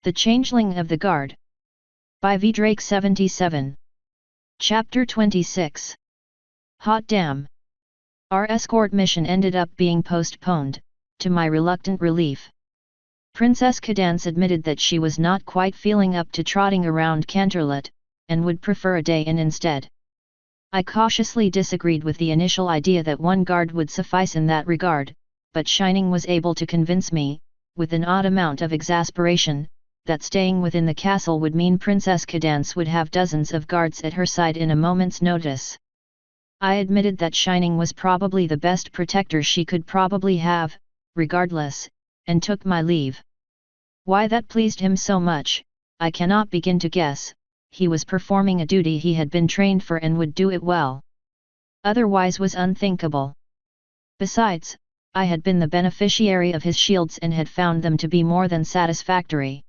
The Changeling of the Guard. By V. Drake 77. Chapter 26. Hot damn. Our escort mission ended up being postponed, to my reluctant relief. Princess Cadance admitted that she was not quite feeling up to trotting around Canterlot, and would prefer a day in instead. I cautiously disagreed with the initial idea that one guard would suffice in that regard, but Shining was able to convince me, with an odd amount of exasperation, that staying within the castle would mean Princess Cadance would have dozens of guards at her side in a moment's notice. I admitted that Shining was probably the best protector she could probably have, regardless, and took my leave. Why that pleased him so much, I cannot begin to guess. He was performing a duty he had been trained for and would do it well. Otherwise was unthinkable. Besides, I had been the beneficiary of his shields and had found them to be more than satisfactory.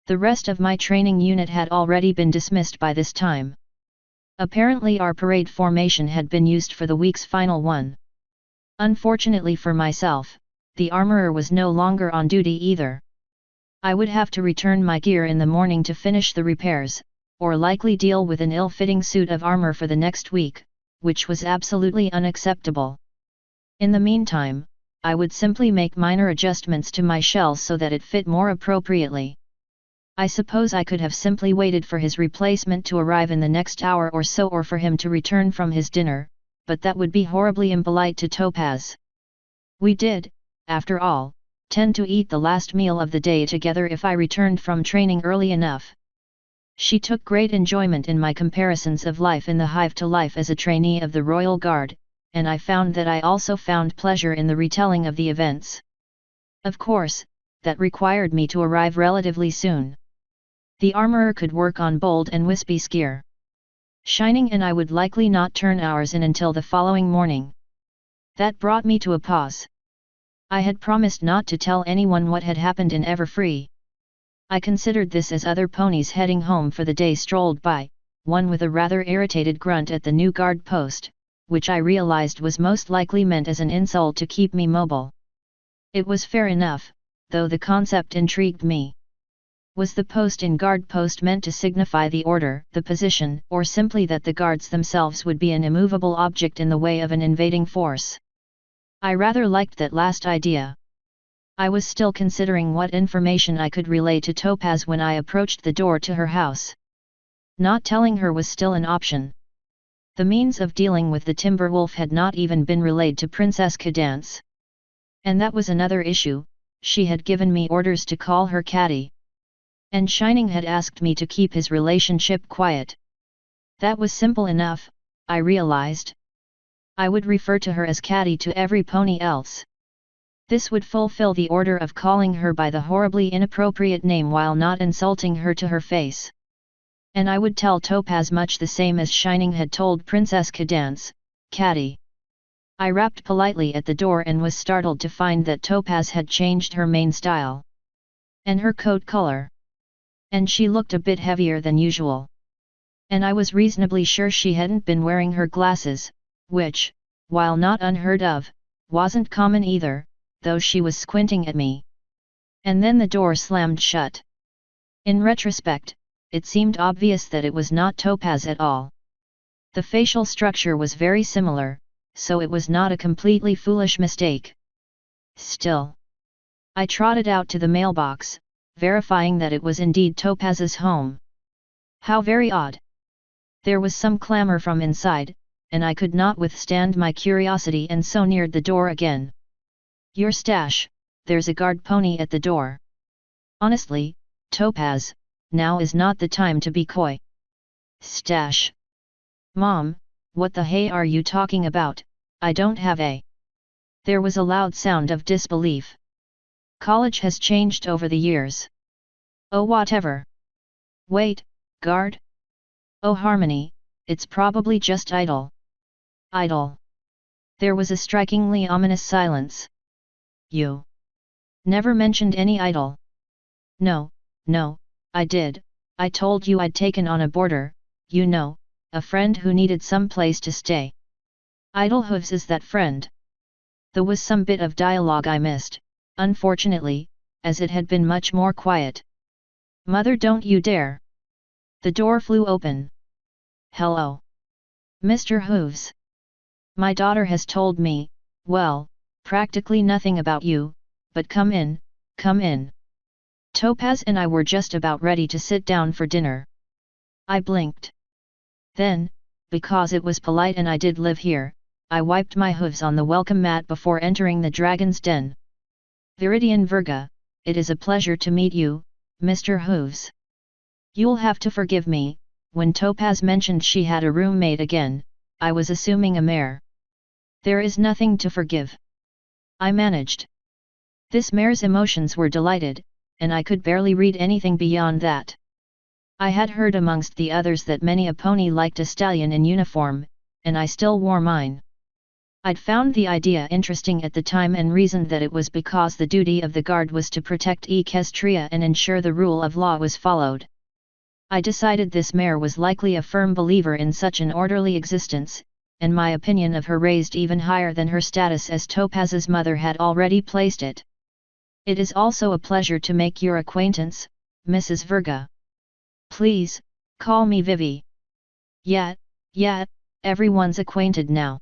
The rest of my training unit had already been dismissed by this time. Apparently our parade formation had been used for the week's final one. Unfortunately for myself, the armorer was no longer on duty either. I would have to return my gear in the morning to finish the repairs, or likely deal with an ill-fitting suit of armor for the next week, which was absolutely unacceptable. In the meantime, I would simply make minor adjustments to my shells so that it fit more appropriately. I suppose I could have simply waited for his replacement to arrive in the next hour or so, or for him to return from his dinner, but that would be horribly impolite to Topaz. We did, after all, tend to eat the last meal of the day together if I returned from training early enough. She took great enjoyment in my comparisons of life in the hive to life as a trainee of the Royal Guard, and I found that I also found pleasure in the retelling of the events. Of course, that required me to arrive relatively soon. The armorer could work on Bold and Wispy's gear. Shining and I would likely not turn ours in until the following morning. That brought me to a pause. I had promised not to tell anyone what had happened in Everfree. I considered this as other ponies heading home for the day strolled by, one with a rather irritated grunt at the new guard post, which I realized was most likely meant as an insult to keep me mobile. It was fair enough, though the concept intrigued me. Was the post in guard post meant to signify the order, the position, or simply that the guards themselves would be an immovable object in the way of an invading force? I rather liked that last idea. I was still considering what information I could relay to Topaz when I approached the door to her house. Not telling her was still an option. The means of dealing with the Timberwolf had not even been relayed to Princess Cadance. And that was another issue. She had given me orders to call her Caddy. And Shining had asked me to keep his relationship quiet. That was simple enough, I realized. I would refer to her as Caddy to every pony else. This would fulfill the order of calling her by the horribly inappropriate name while not insulting her to her face. And I would tell Topaz much the same as Shining had told Princess Cadance, Caddy. I rapped politely at the door and was startled to find that Topaz had changed her mane style. And her coat color. And she looked a bit heavier than usual. And I was reasonably sure she hadn't been wearing her glasses, which, while not unheard of, wasn't common either, though she was squinting at me. And then the door slammed shut. In retrospect, it seemed obvious that it was not Topaz at all. The facial structure was very similar, so it was not a completely foolish mistake. Still, I trotted out to the mailbox, verifying that it was indeed Topaz's home. How very odd. There was some clamor from inside, and I could not withstand my curiosity and so neared the door again. Your stash, there's a guard pony at the door. Honestly, Topaz, now is not the time to be coy. Stash. Mom, what the hey are you talking about? I don't have a. There was a loud sound of disbelief. College has changed over the years. Oh whatever. Wait, guard? Oh Harmony, it's probably just Idol. Idol. There was a strikingly ominous silence. You never mentioned any Idol. No, I did. I told you I'd taken on a boarder, you know, a friend who needed some place to stay. Idle Hooves is that friend. There was some bit of dialogue I missed, unfortunately, as it had been much more quiet. Mother, don't you dare! The door flew open. Hello. Mr. Hooves. My daughter has told me, well, practically nothing about you, but come in, come in. Topaz and I were just about ready to sit down for dinner. I blinked. Then, because it was polite and I did live here, I wiped my hooves on the welcome mat before entering the dragon's den. Viridian Virga, it is a pleasure to meet you, Mr. Hooves. You'll have to forgive me, when Topaz mentioned she had a roommate again, I was assuming a mare. There is nothing to forgive. I managed. This mare's emotions were delighted, and I could barely read anything beyond that. I had heard amongst the others that many a pony liked a stallion in uniform, and I still wore mine. I'd found the idea interesting at the time and reasoned that it was because the duty of the guard was to protect Equestria and ensure the rule of law was followed. I decided this mare was likely a firm believer in such an orderly existence, and my opinion of her raised even higher than her status as Topaz's mother had already placed it. It is also a pleasure to make your acquaintance, Mrs. Virga. Please, call me Vivi. Yet, everyone's acquainted now.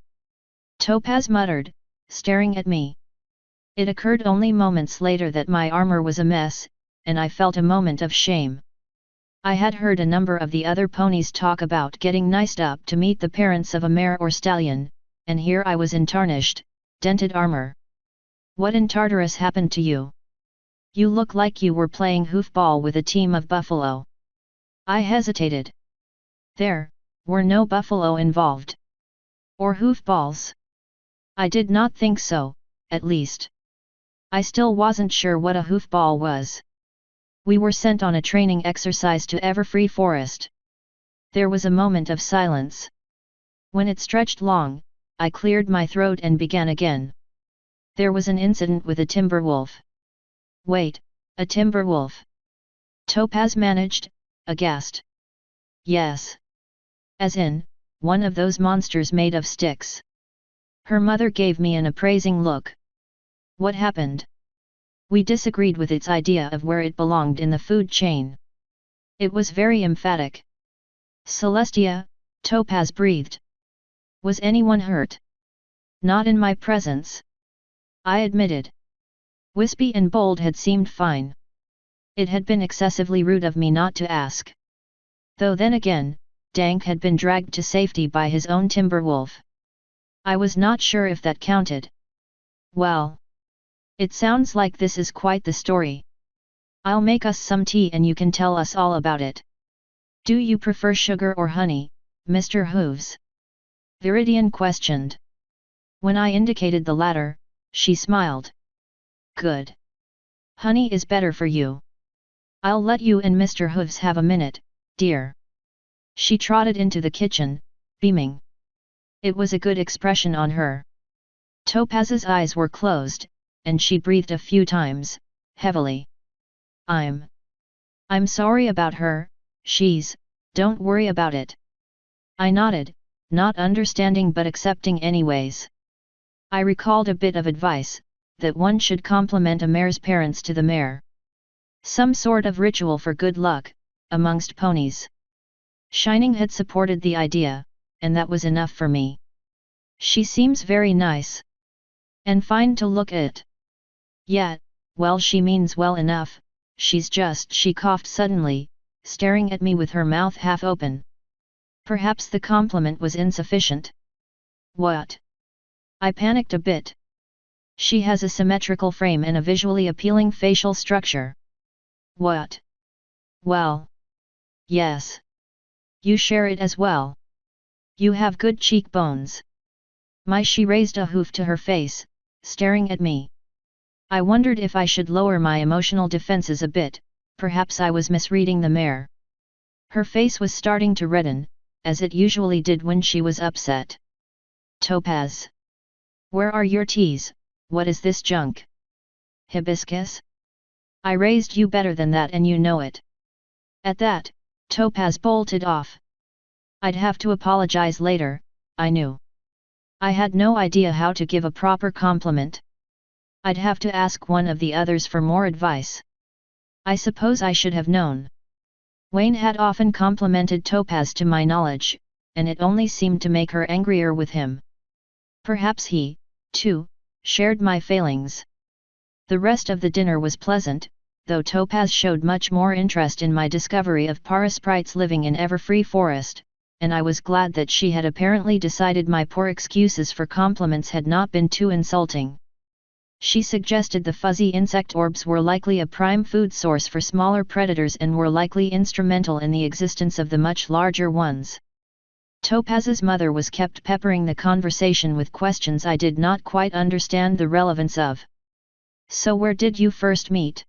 Topaz muttered, staring at me. It occurred only moments later that my armor was a mess, and I felt a moment of shame. I had heard a number of the other ponies talk about getting niced up to meet the parents of a mare or stallion, and here I was in tarnished, dented armor. What in Tartarus happened to you? You look like you were playing hoofball with a team of buffalo. I hesitated. There were no buffalo involved. Or hoofballs. I did not think so, at least. I still wasn't sure what a hoofball was. We were sent on a training exercise to Everfree Forest. There was a moment of silence. When it stretched long, I cleared my throat and began again. There was an incident with a timber wolf. Wait, a timber wolf? Topaz managed, aghast. Yes. As in, one of those monsters made of sticks. Her mother gave me an appraising look. What happened? We disagreed with its idea of where it belonged in the food chain. It was very emphatic. Celestia, Topaz breathed. Was anyone hurt? Not in my presence. I admitted. Wispy and Bold had seemed fine. It had been excessively rude of me not to ask. Though then again, Dank had been dragged to safety by his own timber wolf. I was not sure if that counted. Well. It sounds like this is quite the story. I'll make us some tea and you can tell us all about it. Do you prefer sugar or honey, Mr. Hooves? Viridian questioned. When I indicated the latter, she smiled. Good. Honey is better for you. I'll let you and Mr. Hooves have a minute, dear. She trotted into the kitchen, beaming. It was a good expression on her. Topaz's eyes were closed, and she breathed a few times, heavily. I'm sorry about her, don't worry about it. I nodded, not understanding but accepting anyways. I recalled a bit of advice, that one should compliment a mare's parents to the mare. Some sort of ritual for good luck, amongst ponies. Shining had supported the idea, and that was enough for me. She seems very nice. And fine to look at. Yet, well, she means well enough, she coughed suddenly, staring at me with her mouth half open. Perhaps the compliment was insufficient. What? I panicked a bit. She has a symmetrical frame and a visually appealing facial structure. What? Well. Yes. You share it as well. You have good cheekbones. She raised a hoof to her face, staring at me. I wondered if I should lower my emotional defenses a bit, perhaps I was misreading the mare. Her face was starting to redden, as it usually did when she was upset. Topaz. Where are your teas? What is this junk? Hibiscus? I raised you better than that and you know it. At that, Topaz bolted off. I'd have to apologize later, I knew. I had no idea how to give a proper compliment. I'd have to ask one of the others for more advice. I suppose I should have known. Wayne had often complimented Topaz to my knowledge, and it only seemed to make her angrier with him. Perhaps he, too, shared my failings. The rest of the dinner was pleasant, though Topaz showed much more interest in my discovery of parasprites living in Everfree Forest, and I was glad that she had apparently decided my poor excuses for compliments had not been too insulting. She suggested the fuzzy insect orbs were likely a prime food source for smaller predators and were likely instrumental in the existence of the much larger ones. Topaz's mother was kept peppering the conversation with questions I did not quite understand the relevance of. So where did you first meet?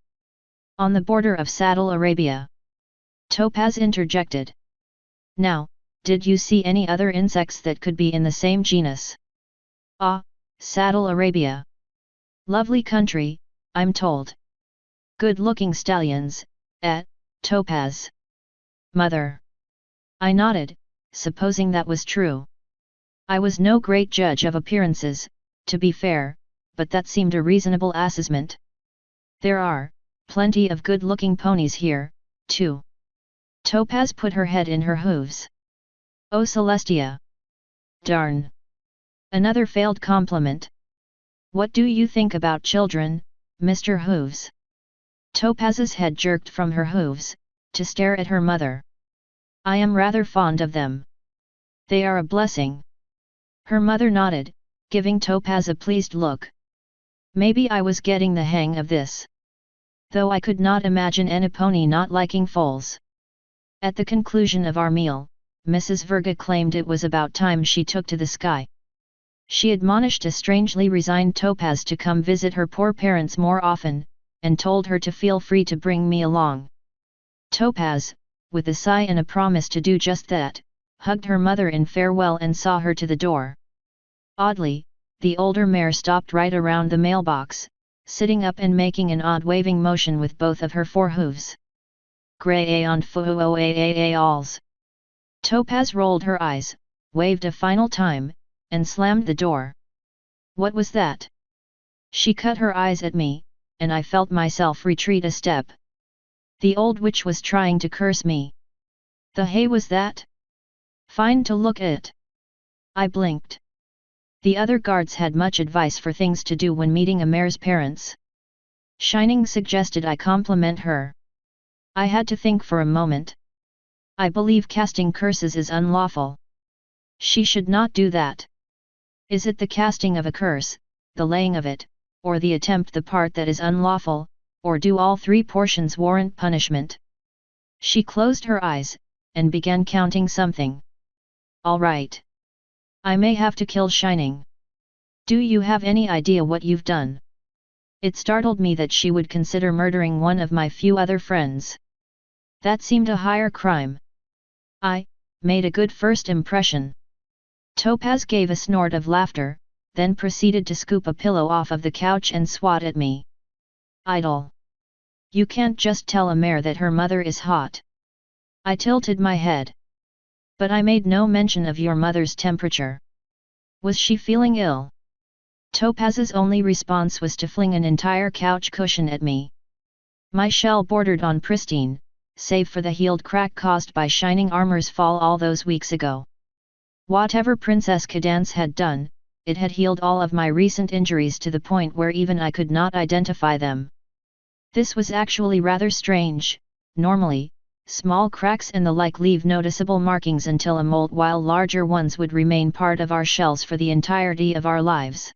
On the border of Saddle Arabia. Topaz interjected. Now, did you see any other insects that could be in the same genus? Ah, Saddle Arabia. Lovely country, I'm told. Good-looking stallions, Topaz. Mother. I nodded, supposing that was true. I was no great judge of appearances, to be fair, but that seemed a reasonable assessment. There are plenty of good-looking ponies here, too. Topaz put her head in her hooves. Oh Celestia! Darn! Another failed compliment. What do you think about children, Mr. Hooves? Topaz's head jerked from her hooves, to stare at her mother. I am rather fond of them. They are a blessing. Her mother nodded, giving Topaz a pleased look. Maybe I was getting the hang of this. Though I could not imagine any pony not liking foals. At the conclusion of our meal, Mrs. Verga claimed it was about time she took to the sky. She admonished a strangely resigned Topaz to come visit her poor parents more often, and told her to feel free to bring me along. Topaz, with a sigh and a promise to do just that, hugged her mother in farewell and saw her to the door. Oddly, the older mare stopped right around the mailbox, sitting up and making an odd waving motion with both of her forehooves. Gray on alls. Topaz rolled her eyes, waved a final time, and slammed the door. What was that? She cut her eyes at me, and I felt myself retreat a step. The old witch was trying to curse me. The hay was that? Fine to look at. I blinked. The other guards had much advice for things to do when meeting a mare's parents. Shining suggested I compliment her. I had to think for a moment. I believe casting curses is unlawful. She should not do that. Is it the casting of a curse, the laying of it, or the attempt the part that is unlawful, or do all three portions warrant punishment? She closed her eyes, and began counting something. All right. I may have to kill Shining. Do you have any idea what you've done? It startled me that she would consider murdering one of my few other friends. That seemed a higher crime. I made a good first impression. Topaz gave a snort of laughter, then proceeded to scoop a pillow off of the couch and swat at me. Idle. You can't just tell a mare that her mother is hot. I tilted my head. But I made no mention of your mother's temperature. Was she feeling ill? Topaz's only response was to fling an entire couch cushion at me. My shell bordered on pristine, save for the healed crack caused by Shining Armor's fall all those weeks ago. Whatever Princess Cadance had done, it had healed all of my recent injuries to the point where even I could not identify them. This was actually rather strange. Normally, small cracks and the like leave noticeable markings until a molt, while larger ones would remain part of our shells for the entirety of our lives.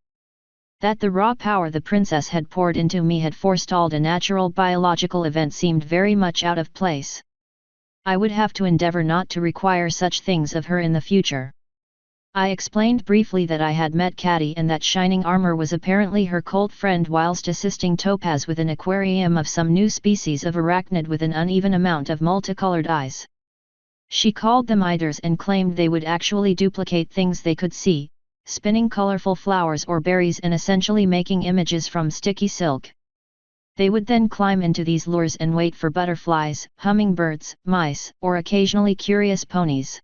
That the raw power the princess had poured into me had forestalled a natural biological event seemed very much out of place. I would have to endeavor not to require such things of her in the future. I explained briefly that I had met Caddy and that Shining Armor was apparently her cult friend whilst assisting Topaz with an aquarium of some new species of arachnid with an uneven amount of multicolored eyes. She called them eiders and claimed they would actually duplicate things they could see, spinning colorful flowers or berries and essentially making images from sticky silk. They would then climb into these lures and wait for butterflies, hummingbirds, mice, or occasionally curious ponies.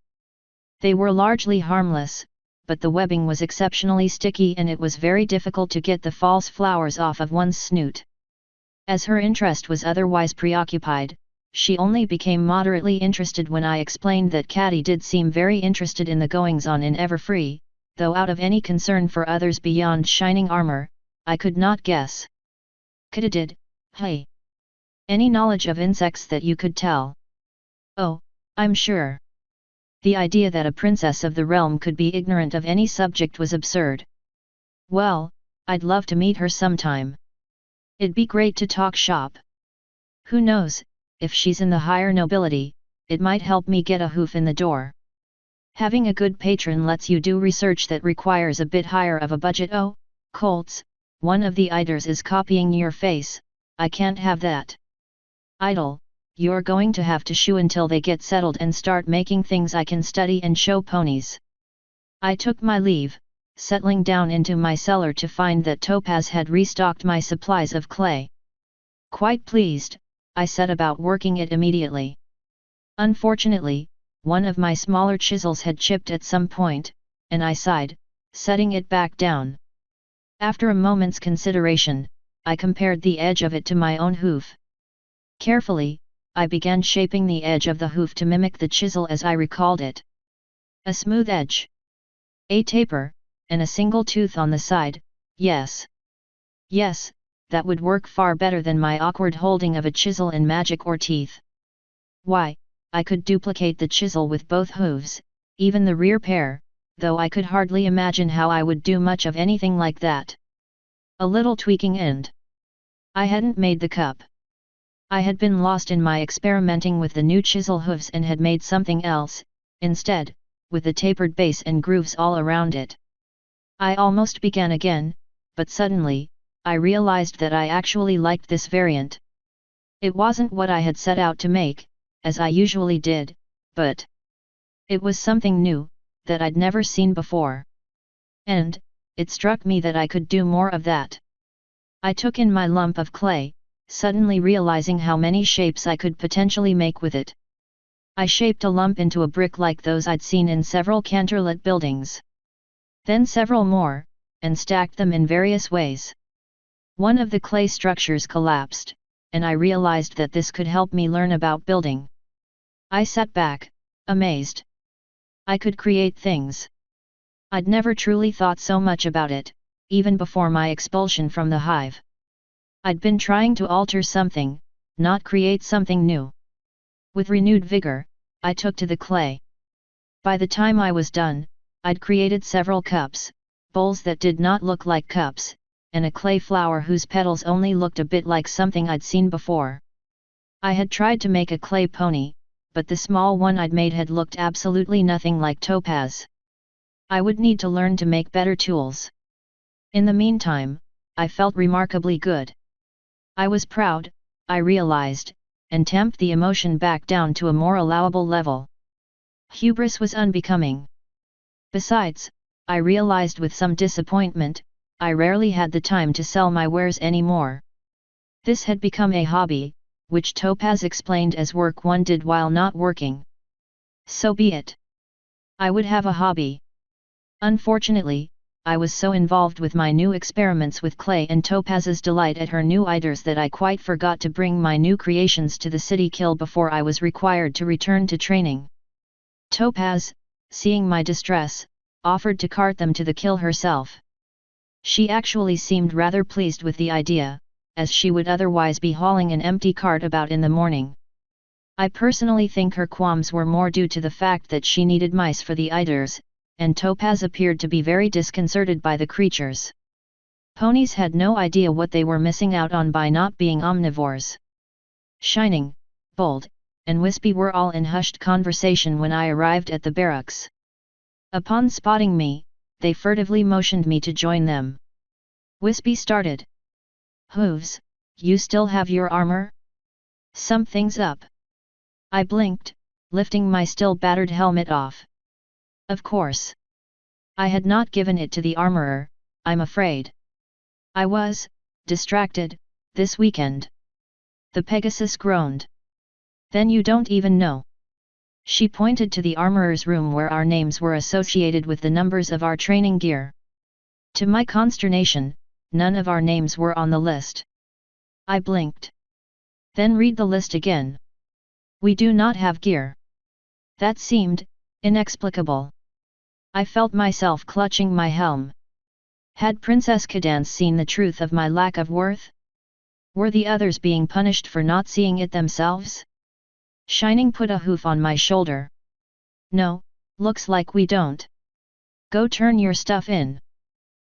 They were largely harmless, but the webbing was exceptionally sticky and it was very difficult to get the false flowers off of one's snoot. As her interest was otherwise preoccupied, she only became moderately interested when I explained that Catty did seem very interested in the goings-on in Everfree, though out of any concern for others beyond shining armor, I could not guess. Kata did, hey. Any knowledge of insects that you could tell? Oh, I'm sure. The idea that a princess of the realm could be ignorant of any subject was absurd. Well, I'd love to meet her sometime. It'd be great to talk shop. Who knows, if she's in the higher nobility, it might help me get a hoof in the door. Having a good patron lets you do research that requires a bit higher of a budget. Oh, Colts, one of the iders is copying your face, I can't have that. Idol, you're going to have to shoo until they get settled and start making things I can study and show ponies. I took my leave, settling down into my cellar to find that Topaz had restocked my supplies of clay. Quite pleased, I set about working it immediately. Unfortunately, one of my smaller chisels had chipped at some point, and I sighed, setting it back down. After a moment's consideration, I compared the edge of it to my own hoof. Carefully, I began shaping the edge of the hoof to mimic the chisel as I recalled it. A smooth edge. A taper, and a single tooth on the side, yes. Yes, that would work far better than my awkward holding of a chisel in magic or teeth. Why, I could duplicate the chisel with both hooves, even the rear pair, though I could hardly imagine how I would do much of anything like that. A little tweaking and I hadn't made the cup. I had been lost in my experimenting with the new chisel hooves and had made something else, instead, with the tapered base and grooves all around it. I almost began again, but suddenly, I realized that I actually liked this variant. It wasn't what I had set out to make, as I usually did, but it was something new, that I'd never seen before. And, it struck me that I could do more of that. I took in my lump of clay, suddenly realizing how many shapes I could potentially make with it. I shaped a lump into a brick like those I'd seen in several canterlet buildings. Then several more, and stacked them in various ways. One of the clay structures collapsed, and I realized that this could help me learn about building. I sat back, amazed. I could create things. I'd never truly thought so much about it, even before my expulsion from the hive. I'd been trying to alter something, not create something new. With renewed vigor, I took to the clay. By the time I was done, I'd created several cups, bowls that did not look like cups, and a clay flower whose petals only looked a bit like something I'd seen before. I had tried to make a clay pony, but the small one I'd made had looked absolutely nothing like Topaz. I would need to learn to make better tools. In the meantime, I felt remarkably good. I was proud, I realized, and tamped the emotion back down to a more allowable level. Hubris was unbecoming. Besides, I realized with some disappointment, I rarely had the time to sell my wares anymore. This had become a hobby, which Topaz explained as work one did while not working. So be it. I would have a hobby. Unfortunately, I was so involved with my new experiments with clay and Topaz's delight at her new iders that I quite forgot to bring my new creations to the city kill before I was required to return to training. Topaz, seeing my distress, offered to cart them to the kill herself. She actually seemed rather pleased with the idea, as she would otherwise be hauling an empty cart about in the morning. I personally think her qualms were more due to the fact that she needed mice for the iders, and Topaz appeared to be very disconcerted by the creatures. Ponies had no idea what they were missing out on by not being omnivores. Shining, Bold, and Wispy were all in hushed conversation when I arrived at the barracks. Upon spotting me, they furtively motioned me to join them. Wispy started. "Hooves, you still have your armor? Something's up." I blinked, lifting my still battered helmet off. Of course. I had not given it to the armorer, I'm afraid. I was distracted this weekend. The Pegasus groaned. "Then you don't even know." She pointed to the armorer's room where our names were associated with the numbers of our training gear. To my consternation, none of our names were on the list. I blinked. "Then read the list again." We do not have gear. That seemed inexplicable. I felt myself clutching my helm. Had Princess Cadance seen the truth of my lack of worth? Were the others being punished for not seeing it themselves? Shining put a hoof on my shoulder. No, looks like we don't. Go turn your stuff in.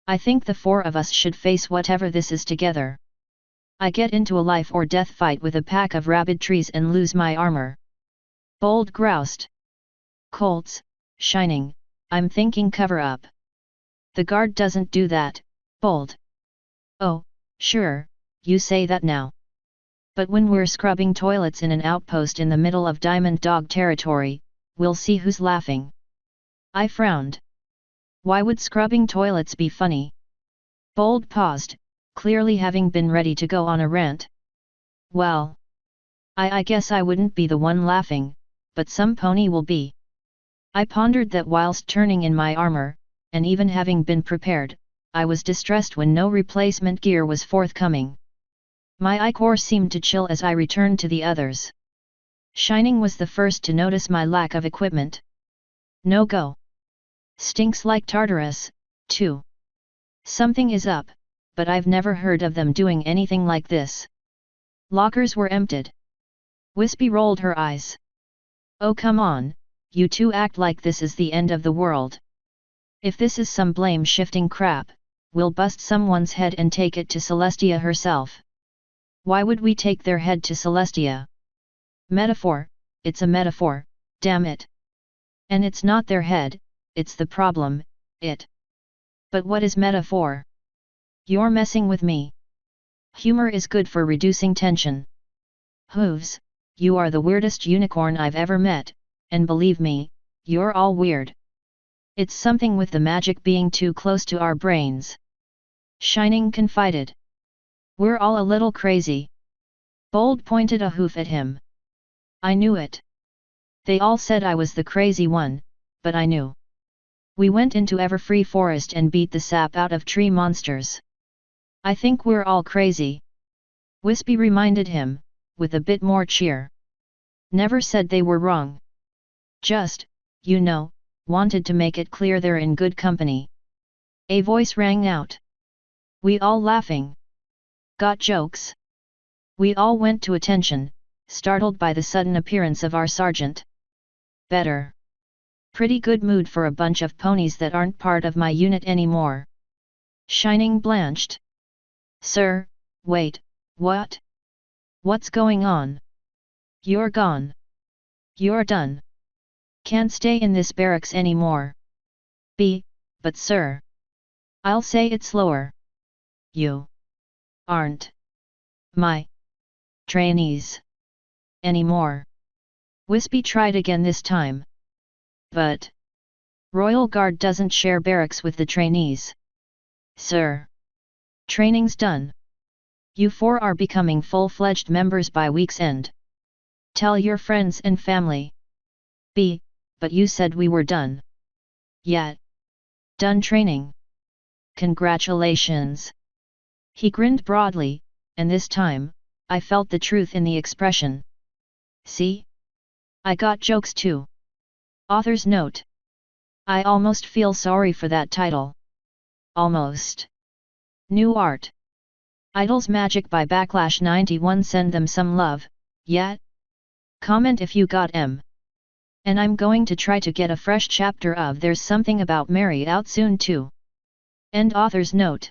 I think the four of us should face whatever this is together. I get into a life or death fight with a pack of rabid trees and lose my armor. Bold groused. Colts, Shining, I'm thinking cover up. The guard doesn't do that, Bold. Oh, sure, you say that now. But when we're scrubbing toilets in an outpost in the middle of Diamond Dog territory, we'll see who's laughing. I frowned. Why would scrubbing toilets be funny? Bold paused, clearly having been ready to go on a rant. Well, I guess I wouldn't be the one laughing, but some pony will be. I pondered that whilst turning in my armor, and even having been prepared, I was distressed when no replacement gear was forthcoming. My ichor seemed to chill as I returned to the others. Shining was the first to notice my lack of equipment. No go. Stinks like Tartarus, too. Something is up, but I've never heard of them doing anything like this. Lockers were emptied. Wispy rolled her eyes. Oh come on, you two act like this is the end of the world. If this is some blame-shifting crap, we'll bust someone's head and take it to Celestia herself. Why would we take their head to Celestia? Metaphor, it's a metaphor, damn it. And it's not their head, it's the problem, it. But what is metaphor? You're messing with me. Humor is good for reducing tension. Hooves, you are the weirdest unicorn I've ever met, and believe me, you're all weird. It's something with the magic being too close to our brains. Shining confided. We're all a little crazy. Bold pointed a hoof at him. I knew it. They all said I was the crazy one, but I knew. We went into Everfree Forest and beat the sap out of tree monsters. I think we're all crazy. Wispy reminded him, with a bit more cheer. Never said they were wrong. Just, you know, wanted to make it clear they're in good company. A voice rang out. We all laughing. Got jokes? We all went to attention, startled by the sudden appearance of our sergeant. Better. Pretty good mood for a bunch of ponies that aren't part of my unit anymore. Shining blanched. Sir, wait, what? What's going on? You're gone. You're done. Can't stay in this barracks anymore. But sir. I'll say it slower. You aren't my trainees anymore. Wispy tried again this time. But Royal Guard doesn't share barracks with the trainees. Sir. Training's done. You four are becoming full-fledged members by week's end. Tell your friends and family. But you said we were done. Yet. Done training. Congratulations. He grinned broadly, and this time, I felt the truth in the expression. See? I got jokes too. Author's note. I almost feel sorry for that title. Almost. New art. Idol's Magic by Backlash 91. Send them some love, yet? Comment if you got M. And I'm going to try to get a fresh chapter of There's Something About Mary out soon too. End author's note.